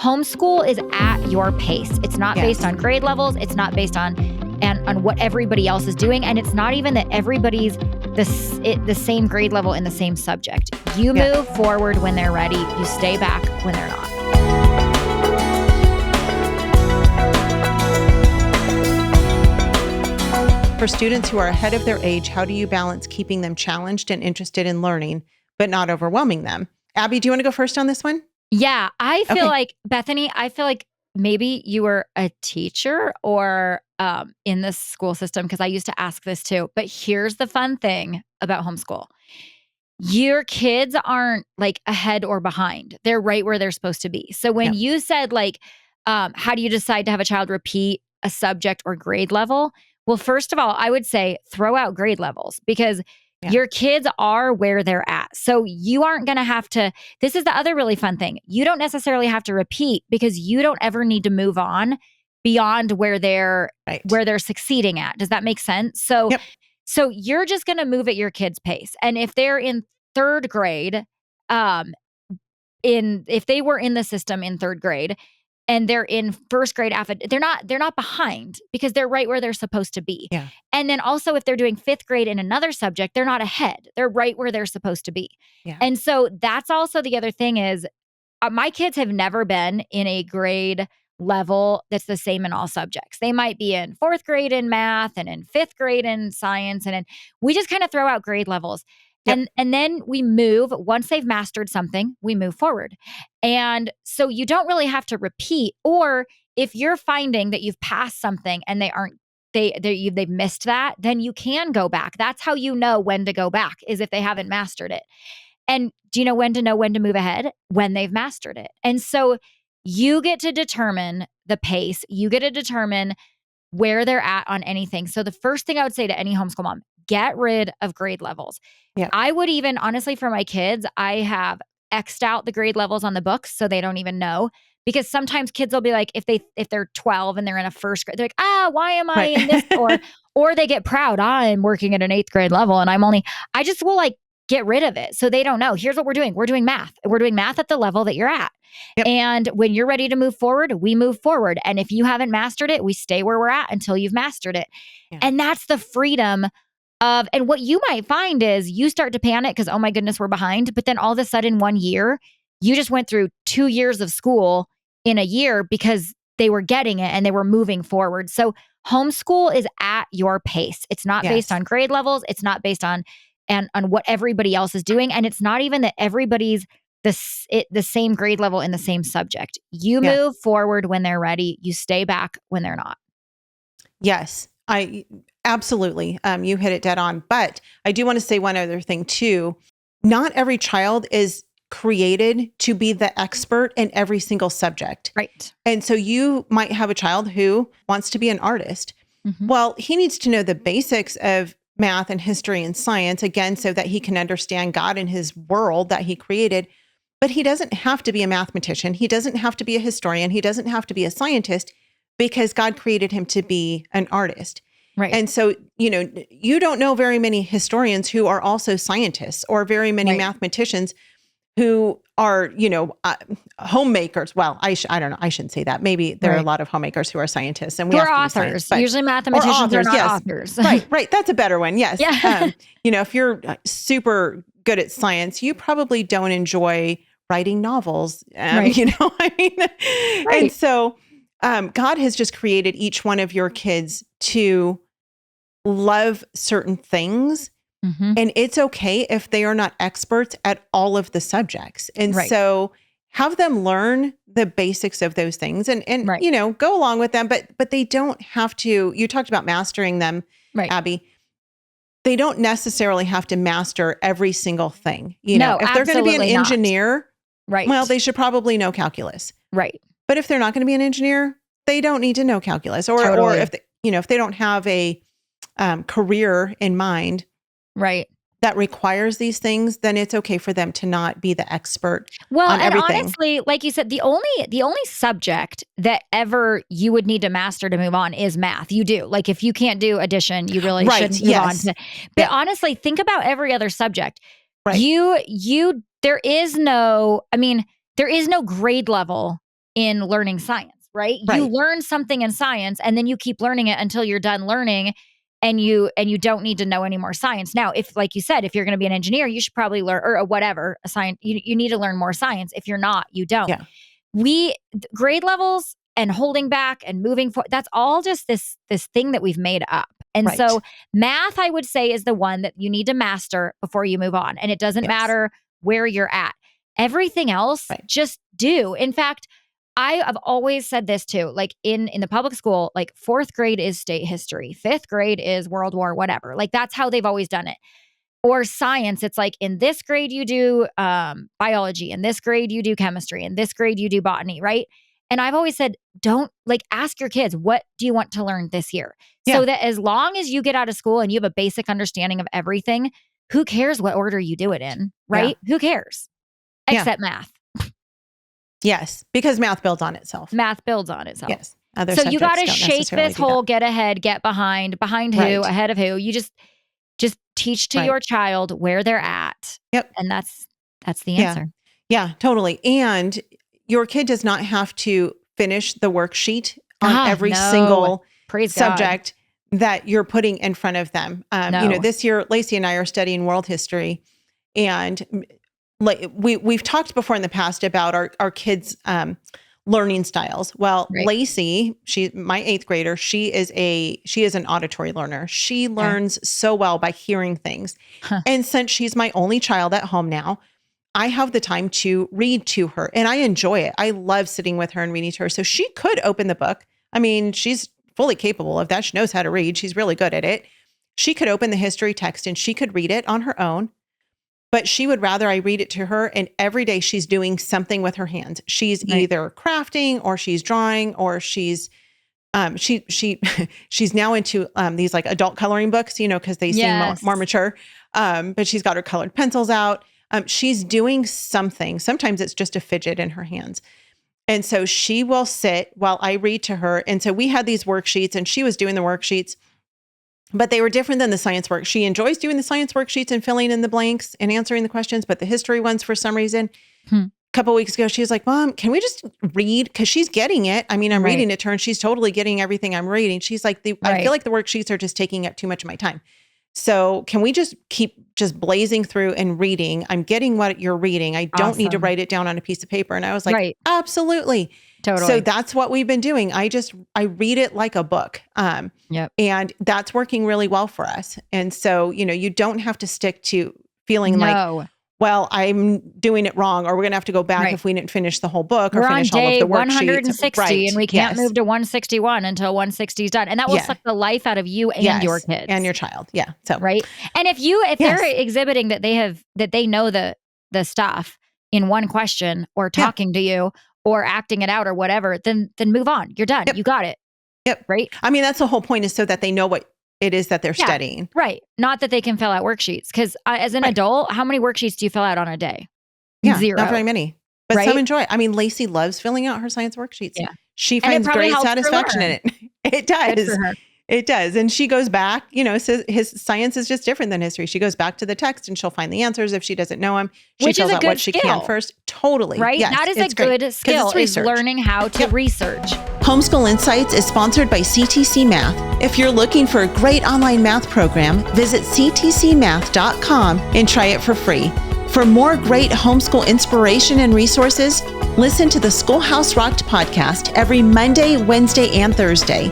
homeschool is at your pace. It's not based on grade levels. It's not based on what everybody else is doing. And it's not even that everybody's the same grade level in the same subject. You move forward when they're ready. You stay back when they're not. For students who are ahead of their age, how do you balance keeping them challenged and interested in learning, but not overwhelming them? Abby, do you want to go first on this one? Yeah, I feel like, Bethany, maybe you were a teacher or in the school system, because I used to ask this too. But here's the fun thing about homeschool. Your kids aren't like ahead or behind. They're right where they're supposed to be. So when you said how do you decide to have a child repeat a subject or grade level? Well, first of all, I would say throw out grade levels because your kids are where they're at. So you aren't going to have to, this is the other really fun thing. You don't necessarily have to repeat because you don't ever need to move on beyond where they're succeeding at. Does that make sense? So, so you're just going to move at your kid's pace. And if they're in third grade, if they were in the system in third grade, and they're in first grade after, they're not behind because they're right where they're supposed to be. Yeah. And then also if they're doing fifth grade in another subject, they're not ahead. They're right where they're supposed to be. Yeah. And so that's also the other thing is my kids have never been in a grade level that's the same in all subjects. They might be in fourth grade in math and in fifth grade in science. And we just kind of throw out grade levels. Yep. And then we move, once they've mastered something, we move forward. And so you don't really have to repeat, or if you're finding that you've passed something and they've missed that, then you can go back. That's how you know when to go back, is if they haven't mastered it. And do you know when to move ahead? When they've mastered it. And so you get to determine the pace. You get to determine where they're at on anything. So the first thing I would say to any homeschool mom, get rid of grade levels. Yeah. I would even, honestly, for my kids, I have X'd out the grade levels on the books so they don't even know. Because sometimes kids will be like, if they're 12 and they're in a first grade, they're like, why am I in this? Or they get proud, I'm working at an 8th grade level and I just will get rid of it. So they don't know. Here's what we're doing. We're doing math. We're doing math at the level that you're at. Yep. And when you're ready to move forward, we move forward. And if you haven't mastered it, we stay where we're at until you've mastered it. Yeah. And that's the freedom of, and what you might find is you start to panic because, oh my goodness, we're behind. But then all of a sudden 1 year, you just went through 2 years of school in a year because they were getting it and they were moving forward. So homeschool is at your pace. It's not based on grade levels. It's not based on what everybody else is doing. And it's not even that everybody's the same grade level in the same subject. You move forward when they're ready. You stay back when they're not. Yes, absolutely. You hit it dead on. But I do want to say one other thing too. Not every child is created to be the expert in every single subject. Right. And so you might have a child who wants to be an artist. Mm-hmm. Well, he needs to know the basics of math and history and science, again, so that he can understand God and his world that he created. But he doesn't have to be a mathematician. He doesn't have to be a historian. He doesn't have to be a scientist because God created him to be an artist. Right. And so, you don't know very many historians who are also scientists or very many mathematicians who are, homemakers. Well, I don't know. I shouldn't say that. Maybe there are a lot of homemakers who are scientists and we have authors. Usually mathematicians are not authors. Right. That's a better one. Yes. Yeah. If you're super good at science, you probably don't enjoy writing novels. And so God has just created each one of your kids to love certain things. Mm-hmm. And it's okay if they are not experts at all of the subjects. And so have them learn the basics of those things and go along with them, but they don't have to. You talked about mastering them, Abby. They don't necessarily have to master every single thing. If they're going to be an engineer, well, they should probably know calculus. Right. But if they're not going to be an engineer, they don't need to know calculus or if they don't have a career in mind, that requires these things, then it's okay for them to not be the expert on everything. Honestly, like you said, the only subject that ever you would need to master to move on is math. You do. Like if you can't do addition, you really shouldn't move on to. But honestly, think about every other subject. Right. There is no grade level in learning science, right? You learn something in science and then you keep learning it until you're done learning and you don't need to know any more science. Now, if, like you said, if you're going to be an engineer, you should probably learn, or whatever, a science, you need to learn more science. If you're not, you don't. Yeah. Grade levels and holding back and moving forward, that's all just this thing that we've made up. And so math, I would say, is the one that you need to master before you move on. And it doesn't matter where you're at. Everything else, just do. In fact, I have always said this too, like in the public school, like 4th grade is state history, 5th grade is World War, whatever. Like that's how they've always done it. Or science, it's like in this grade you do biology, in this grade you do chemistry, in this grade you do botany, right? And I've always said, don't ask your kids, what do you want to learn this year? Yeah. So that as long as you get out of school and you have a basic understanding of everything, who cares what order you do it in, right? Yeah. Who cares? Except math. Yes, because math builds on itself. Math builds on itself. Yes. So you got to shake this whole get ahead, get behind who, ahead of who. You just teach to your child where they're at. Yep. And that's the answer. Yeah, totally. And your kid does not have to finish the worksheet on every single subject that you're putting in front of them. This year, Lacey and I are studying world history, and we've talked before in the past about our kids' learning styles. Well, Lacey, my 8th grader, she is an auditory learner. She learns so well by hearing things. And since she's my only child at home now, I have the time to read to her, and I enjoy it. I love sitting with her and reading to her. So she could open the book. I mean, she's fully capable of that. She knows how to read. She's really good at it. She could open the history text and she could read it on her own, but she would rather I read it to her. And every day she's doing something with her hands. She's either crafting or she's drawing or she's she's now into these like adult coloring books, because they seem more mature. But she's got her colored pencils out. She's doing something. Sometimes it's just a fidget in her hands. And so she will sit while I read to her. And so we had these worksheets and she was doing the worksheets, but they were different than the science work. She enjoys doing the science worksheets and filling in the blanks and answering the questions, but the history ones, for some reason, a couple of weeks ago, she was like, Mom, can we just read? Because she's getting it. I mean, I'm reading it to her and she's totally getting everything I'm reading. She's like, I feel like the worksheets are just taking up too much of my time. So can we just keep blazing through and reading? I'm getting what you're reading. I don't need to write it down on a piece of paper. And I was like, absolutely. Totally. So that's what we've been doing. I read it like a book. And that's working really well for us. And so, you don't have to stick to feeling like, well, I'm doing it wrong, or we're going to have to go back if we didn't finish the whole book or finish all of the worksheets. We're on day 160 and we can't move to 161 until 160 is done. And that will suck the life out of you and your kids. And your child. Yeah. So, And if they're exhibiting that they know the stuff in one question or talking to you or acting it out or whatever, then move on. You're done. You got it. Yep. Right. I mean, that's the whole point, is so that they know what it is that they're studying. Right. Not that they can fill out worksheets. Because as an adult, how many worksheets do you fill out on a day? Yeah, 0. Not very many. But some enjoy it. I mean, Lacey loves filling out her science worksheets. Yeah. She finds great satisfaction in it. It does. It does. And she goes back, so his science is just different than history. She goes back to the text and she'll find the answers if she doesn't know them. She fills out what she can first. Totally. Right? Yes, that is a good skill, is learning how to research. Homeschool Insights is sponsored by CTC Math. If you're looking for a great online math program, visit ctcmath.com and try it for free. For more great homeschool inspiration and resources, listen to the Schoolhouse Rocked podcast every Monday, Wednesday, and Thursday.